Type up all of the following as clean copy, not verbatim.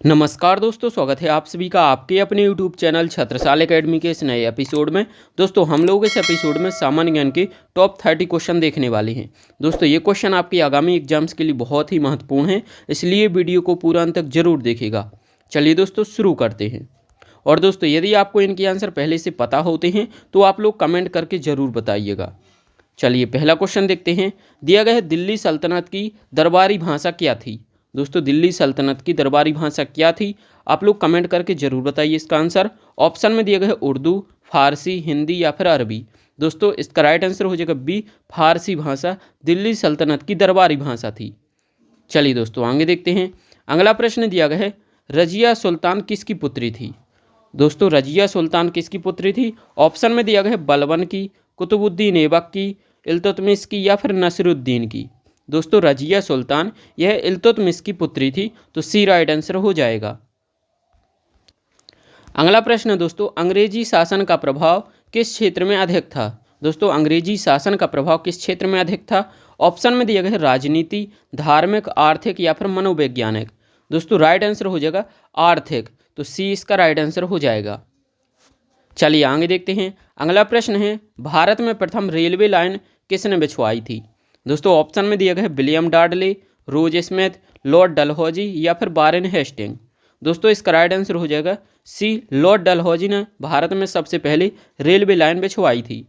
नमस्कार दोस्तों, स्वागत है आप सभी का आपके अपने YouTube चैनल छत्रसाल एकेडमी के इस नए एपिसोड में। दोस्तों हम लोग इस एपिसोड में सामान्य ज्ञान के टॉप 30 क्वेश्चन देखने वाले हैं। दोस्तों ये क्वेश्चन आपके आगामी एग्जाम्स के लिए बहुत ही महत्वपूर्ण है, इसलिए वीडियो को पूरा अंत तक जरूर देखिएगा। चलिए दोस्तों शुरू करते हैं। और दोस्तों यदि आपको इनके आंसर पहले से पता होते हैं तो आप लोग कमेंट करके ज़रूर बताइएगा। चलिए पहला क्वेश्चन देखते हैं। दिया गया है दिल्ली सल्तनत की दरबारी भाषा क्या थी। दोस्तों दिल्ली सल्तनत की दरबारी भाषा क्या थी, आप लोग कमेंट करके जरूर बताइए इसका आंसर। ऑप्शन में दिया गया है उर्दू, फारसी, हिंदी या फिर अरबी। दोस्तों इसका राइट आंसर हो जाएगा बी, फारसी भाषा दिल्ली सल्तनत की दरबारी भाषा थी। चलिए दोस्तों आगे देखते हैं। अगला प्रश्न दिया गया है रजिया सुल्तान किसकी पुत्री थी। दोस्तों रजिया सुल्तान किसकी पुत्री थी। ऑप्शन में दिया गया है बलबन की, कुतुबुद्दीन ऐबक की, इल्तुतमिश की या फिर नसीरुद्दीन की। दोस्तों रजिया सुल्तान यह इल्तुतमिश की पुत्री थी, तो सी राइट आंसर हो जाएगा। अगला प्रश्न दोस्तों, अंग्रेजी शासन का प्रभाव किस क्षेत्र में अधिक था। दोस्तों अंग्रेजी शासन का प्रभाव किस क्षेत्र में अधिक था। ऑप्शन में दिया गया है राजनीति, धार्मिक, आर्थिक या फिर मनोवैज्ञानिक। दोस्तों राइट आंसर हो जाएगा आर्थिक, तो सी इसका राइट आंसर हो जाएगा। चलिए आगे देखते हैं। अगला प्रश्न है भारत में प्रथम रेलवे लाइन किसने बिछवाई थी। दोस्तों ऑप्शन में दिया गया है विलियम डाडले, रोज स्मिथ, लॉर्ड डलहौजी या फिर वारेन हेस्टिंग। दोस्तों इसका राइट आंसर हो जाएगा सी, लॉर्ड डलहौजी ने भारत में सबसे पहले रेलवे लाइन बिछवाई थी।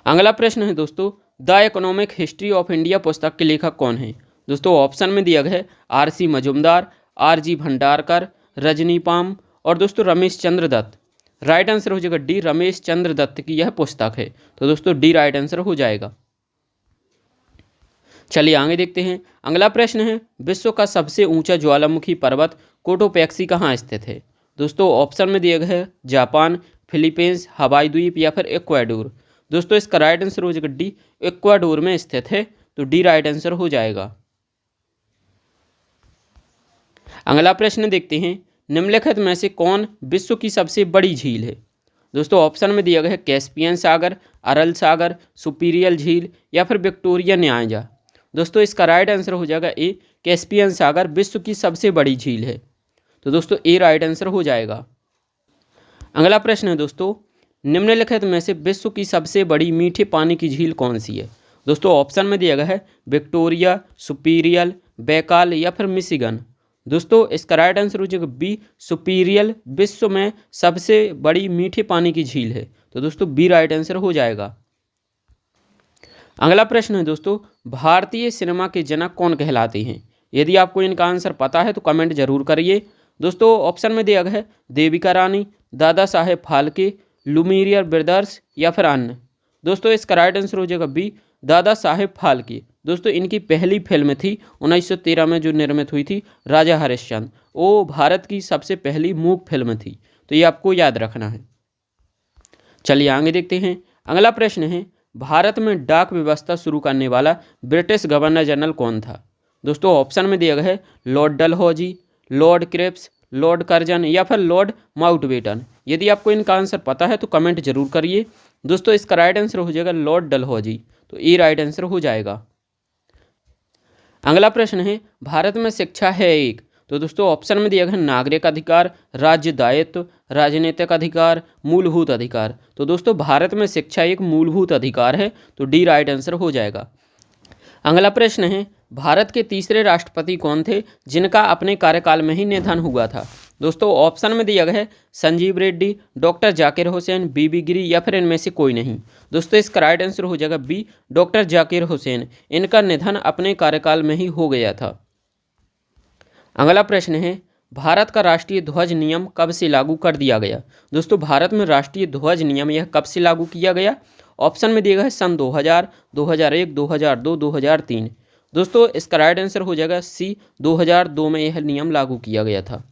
अगला प्रश्न है दोस्तों, the economic history of India पुस्तक के लेखक कौन है। दोस्तों ऑप्शन में दिया गया है R C. Majumdar, R G. Bhandarkar, Rajani Palme और दोस्तों रमेश चंद्र दत्त। राइट आंसर हो जाएगा डी, रमेश चंद्र दत्त की यह पुस्तक है, तो दोस्तों डी राइट आंसर हो जाएगा। चलिए आगे देखते हैं। अगला प्रश्न है विश्व का सबसे ऊंचा ज्वालामुखी पर्वत कोटोपैक्सी कहाँ स्थित है। दोस्तों ऑप्शन में दिया गया है जापान, फिलीपींस, हवाई द्वीप या फिर इक्वाडोर। दोस्तों इसका राइट आंसर हो जाएगा डी, इक्वाडोर में स्थित है, तो डी राइट आंसर हो जाएगा। अगला प्रश्न देखते हैं। निम्नलिखित में से कौन विश्व की सबसे बड़ी झील है। दोस्तों ऑप्शन में दिया गया है कैस्पियन सागर, अरल सागर, सुपीरियल झील या फिर विक्टोरिया न्यायजा। दोस्तों इसका राइट आंसर हो जाएगा ए, कैस्पियन सागर विश्व की सबसे बड़ी झील है, तो दोस्तों ए राइट आंसर हो जाएगा। अगला प्रश्न है दोस्तों, निम्नलिखित में से विश्व की सबसे बड़ी मीठे पानी की झील कौन सी है। दोस्तों ऑप्शन में दिया गया है विक्टोरिया, सुपीरियल, बैकाल या फिर मिशिगन। दोस्तों इसका राइट आंसर हो जाएगा बी, सुपीरियल विश्व में सबसे बड़ी मीठे पानी की झील है, तो दोस्तों बी राइट आंसर हो जाएगा। अगला प्रश्न है दोस्तों, भारतीय सिनेमा के जनक कौन कहलाते हैं। यदि आपको इनका आंसर पता है तो कमेंट जरूर करिए। दोस्तों ऑप्शन में दिया गया है देविका रानी, दादा साहेब फाल्के, लुमियर ब्रदर्स या फिर अन्य। दोस्तों इसका राइट आंसर हो जाएगा बी, दादा साहेब फाल्के। दोस्तों इनकी पहली फिल्म थी 1913 में जो निर्मित हुई थी, राजा हरिश्चंद्र। वो भारत की सबसे पहली मूक फिल्म थी, तो ये आपको याद रखना है। चलिए आगे देखते हैं। अगला प्रश्न है भारत में डाक व्यवस्था शुरू करने वाला ब्रिटिश गवर्नर जनरल कौन था। दोस्तों ऑप्शन में दिया गया है lord Dalhousie, lord Cripps, lord Curzon या फिर लॉर्ड माउंटबेटन। यदि आपको इनका आंसर पता है तो कमेंट जरूर करिए। दोस्तों इसका राइट आंसर हो जाएगा लॉर्ड डलहौजी, तो ए राइट आंसर हो जाएगा। अगला प्रश्न है भारत में शिक्षा है एक। तो दोस्तों ऑप्शन में दिया गया नागरिक अधिकार, राज्य दायित्व, राजनीतिक अधिकार, मूलभूत अधिकार। तो दोस्तों भारत में शिक्षा एक मूलभूत अधिकार है, तो डी राइट आंसर हो जाएगा। अगला प्रश्न है भारत के तीसरे राष्ट्रपति कौन थे जिनका अपने कार्यकाल में ही निधन हुआ था। दोस्तों ऑप्शन में दिया गया है संजीव रेड्डी, डॉक्टर जाकिर हुसैन, बीबी गिरी या फिर इनमें से कोई नहीं। दोस्तों इसका राइट आंसर हो जाएगा बी, डॉक्टर जाकिर हुसैन। इनका निधन अपने कार्यकाल में ही हो गया था। अगला प्रश्न है भारत का राष्ट्रीय ध्वज नियम कब से लागू कर दिया गया। दोस्तों भारत में राष्ट्रीय ध्वज नियम यह कब से लागू किया गया। ऑप्शन में दिया गया है सन 2000, 2001, 2002, 2003। दोस्तों इसका राइट आंसर हो जाएगा सी, 2002 में यह नियम लागू किया गया था।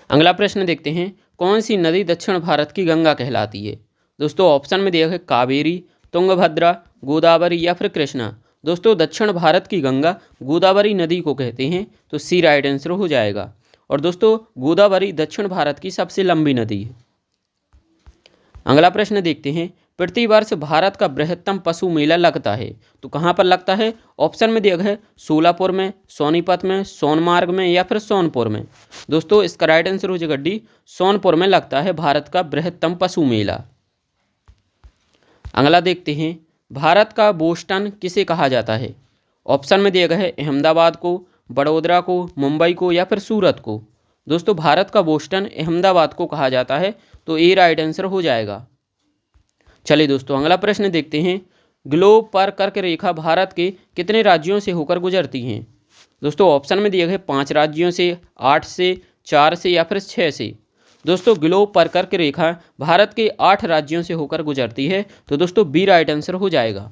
अगला प्रश्न देखते हैं कौन सी नदी दक्षिण भारत की गंगा कहलाती है। दोस्तों ऑप्शन में दिया गया है कावेरी, तुंगभद्रा, गोदावरी या फिर कृष्णा। दोस्तों दक्षिण भारत की गंगा गोदावरी नदी को कहते हैं, तो सी राइट आंसर हो जाएगा। और दोस्तों गोदावरी दक्षिण भारत की सबसे लंबी नदी है। अगला प्रश्न देखते हैं प्रतिवर्ष भारत का बृहत्तम पशु मेला लगता है? तो कहाँ पर लगता है? ऑप्शन में दिया गया है सोलापुर में, सोनीपत में, सोनमार्ग में या फिर सोनपुर में। दोस्तों इसका राइट आंसर हो जाएगा डी, सोनपुर में लगता है भारत का बृहत्तम पशु मेला। अगला देखते हैं, भारत का बोस्टन किसे कहा जाता है? ऑप्शन में दिया गया है अहमदाबाद को, बड़ोदरा को, मुंबई को या फिर सूरत को। दोस्तों भारत का बोस्टन अहमदाबाद को कहा जाता है, तो ये राइट आंसर हो जाएगा। चलिए दोस्तों अगला प्रश्न देखते हैं, ग्लोब पर कर्क रेखा भारत के कितने राज्यों से होकर गुजरती हैं? दोस्तों ऑप्शन में दिए गए 5 राज्यों से, 8 से, 4 से या फिर 6 से। दोस्तों ग्लोब पर कर्क रेखा भारत के 8 राज्यों से होकर गुजरती है, तो दोस्तों बी राइट आंसर हो जाएगा।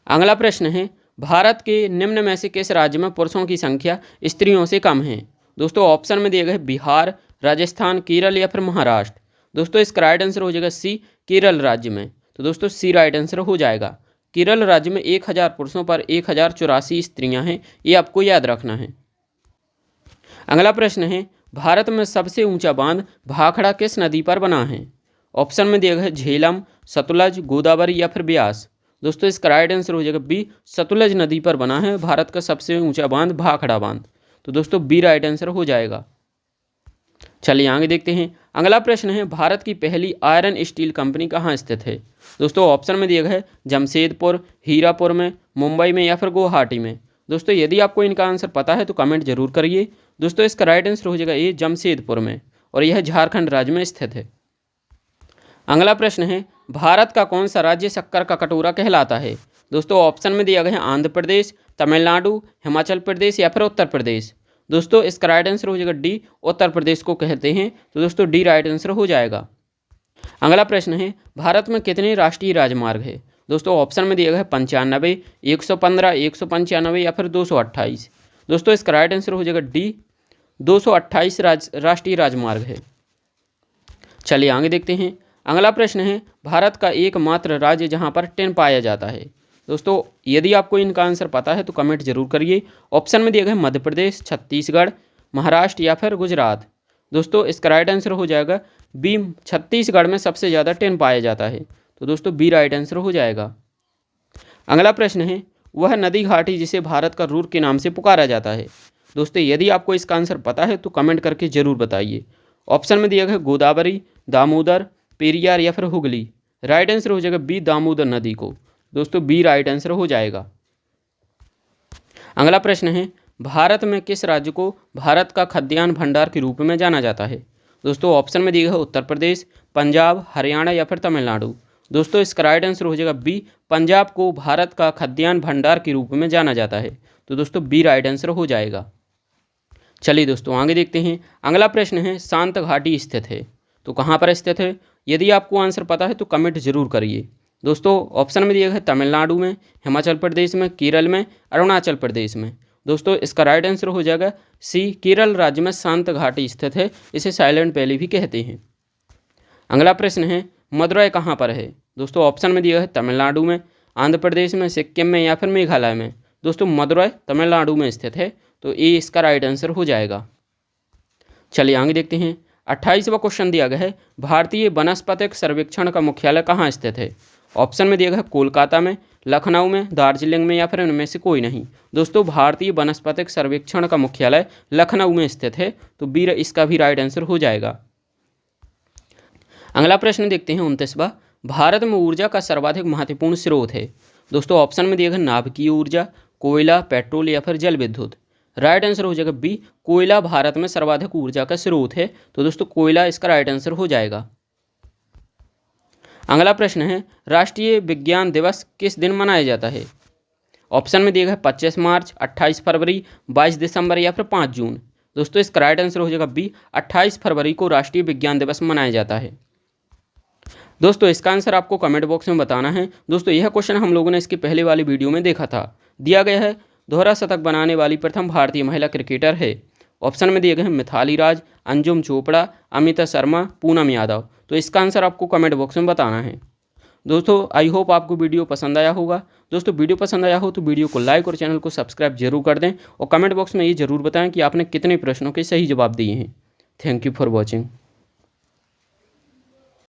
अगला प्रश्न है, भारत के निम्न में से किस राज्य में पुरुषों की संख्या स्त्रियों से कम है? दोस्तों ऑप्शन में दिए गए बिहार, राजस्थान, केरल या फिर महाराष्ट्र। दोस्तों इसका राइट आंसर हो जाएगा सी, केरल राज्य में। तो दोस्तों सी राइट आंसर हो जाएगा। केरल राज्य में 1000 पुरुषों पर 1084 स्त्रियां हैं, ये आपको याद रखना है। अगला प्रश्न है, भारत में सबसे ऊंचा बांध भाखड़ा किस नदी पर बना है? ऑप्शन में दिया गया है झेलम, सतलज, गोदावरी या फिर ब्यास। दोस्तों इसका राइट आंसर हो जाएगा बी, सतलज नदी पर बना है भारत का सबसे ऊंचा बांध भाखड़ा बांध। तो दोस्तों बी राइट आंसर हो जाएगा। चलिए आगे देखते हैं, अगला प्रश्न है, भारत की पहली आयरन स्टील कंपनी कहाँ स्थित है? दोस्तों ऑप्शन में दिया गया है जमशेदपुर, हीरापुर में, मुंबई में या फिर गुवाहाटी में। दोस्तों यदि आपको इनका आंसर पता है तो कमेंट जरूर करिए। दोस्तों इसका राइट आंसर हो जाएगा ए, जमशेदपुर में, और यह झारखंड राज्य में स्थित है। अगला प्रश्न है, भारत का कौन सा राज्य शक्कर का कटोरा कहलाता है? दोस्तों ऑप्शन में दिया गया है आंध्र प्रदेश, तमिलनाडु, हिमाचल प्रदेश या फिर उत्तर प्रदेश। दोस्तों इसका राइट आंसर हो जाएगा डी, उत्तर प्रदेश को कहते हैं। तो दोस्तों डी राइट आंसर हो जाएगा। अगला प्रश्न है, भारत में कितने राष्ट्रीय राजमार्ग है? दोस्तों ऑप्शन में दिया गया है 95, 115, 195 या फिर 228। दोस्तों इसका राइट आंसर हो जाएगा डी, 228 राष्ट्रीय राजमार्ग है। चलिए आगे देखते हैं, अगला प्रश्न है, भारत का एकमात्र राज्य जहां पर टिन पाया जाता है। दोस्तों यदि आपको इनका आंसर पता है तो कमेंट जरूर करिए। ऑप्शन में दिया गया है मध्य प्रदेश, छत्तीसगढ़, महाराष्ट्र या फिर गुजरात। दोस्तों इसका राइट आंसर हो जाएगा बी, छत्तीसगढ़ में सबसे ज़्यादा टिन पाया जाता है। तो दोस्तों बी राइट आंसर हो जाएगा। अगला प्रश्न है, वह नदी घाटी जिसे भारत का रूर के नाम से पुकारा जाता है। दोस्तों यदि आपको इसका आंसर पता है तो कमेंट करके जरूर बताइए। ऑप्शन में दिया गया है गोदावरी, दामोदर, पेरियार या फिर हुगली। राइट आंसर हो जाएगा बी, दामोदर नदी को। दोस्तों बी राइट आंसर हो जाएगा। अगला प्रश्न है, भारत में किस राज्य को भारत का खाद्यान्न भंडार के रूप में जाना जाता है? दोस्तों ऑप्शन में दिया गया है उत्तर प्रदेश, पंजाब, हरियाणा या फिर तमिलनाडु। दोस्तों इसका राइट आंसर हो जाएगा बी, पंजाब को भारत का खाद्यान्न भंडार के रूप में जाना जाता है। तो दोस्तों बी राइट आंसर हो जाएगा। चलिए दोस्तों आगे देखते हैं, अगला प्रश्न है, शांत घाटी स्थित है, तो कहाँ पर स्थित है? यदि आपको आंसर पता है तो कमेंट जरूर करिए। दोस्तों ऑप्शन में दिया गया है तमिलनाडु में, हिमाचल प्रदेश में, केरल में, अरुणाचल प्रदेश में। दोस्तों इसका राइट आंसर हो जाएगा सी, केरल राज्य में शांत घाटी स्थित है, इसे साइलेंट वैली भी कहते हैं। अगला प्रश्न है, मदुरै कहाँ पर है? दोस्तों ऑप्शन में दिया है तमिलनाडु में, आंध्र प्रदेश में, सिक्किम में या फिर मेघालय में। दोस्तों मदुरै तमिलनाडु में स्थित है, तो ए इसका राइट आंसर हो जाएगा। चलिए आगे देखते हैं, 28वां क्वेश्चन दिया गया है, भारतीय वनस्पतिक सर्वेक्षण का मुख्यालय कहाँ स्थित है? ऑप्शन में दिया गया है कोलकाता में, लखनऊ में, दार्जिलिंग में या फिर इनमें से कोई नहीं। दोस्तों भारतीय वनस्पतिक सर्वेक्षण का मुख्यालय लखनऊ में स्थित है, तो बी इसका भी राइट आंसर हो जाएगा। अगला प्रश्न देखते हैं 29वां, भारत में ऊर्जा का सर्वाधिक महत्वपूर्ण स्रोत है। दोस्तों ऑप्शन में दिया गया नाभिकीय ऊर्जा, कोयला, पेट्रोल या फिर जल विद्युत। राइट आंसर हो जाएगा बी, कोयला भारत में सर्वाधिक ऊर्जा का स्रोत है। तो दोस्तों कोयला इसका राइट आंसर हो जाएगा। अगला प्रश्न है, राष्ट्रीय विज्ञान दिवस किस दिन मनाया जाता है? ऑप्शन में दिया गया 25 मार्च, 28 फरवरी, 22 दिसंबर या फिर 5 जून। दोस्तों इसका राइट आंसर हो जाएगा बी, 28 फरवरी को राष्ट्रीय विज्ञान दिवस मनाया जाता है। दोस्तों इसका आंसर आपको कमेंट बॉक्स में बताना है। दोस्तों यह क्वेश्चन हम लोगों ने इसकी पहले वाली वीडियो में देखा था। दिया गया है, दोहरा शतक बनाने वाली प्रथम भारतीय महिला क्रिकेटर है। ऑप्शन में दिए गए हैं मिथाली राज, अंजुम चोपड़ा, अमिता शर्मा, पूनम यादव। तो इसका आंसर आपको कमेंट बॉक्स में बताना है। दोस्तों आई होप आपको वीडियो पसंद आया होगा। दोस्तों वीडियो पसंद आया हो तो वीडियो को लाइक और चैनल को सब्सक्राइब जरूर कर दें, और कमेंट बॉक्स में ये जरूर बताएं कि आपने कितने प्रश्नों के सही जवाब दिए हैं। Thank you for watching.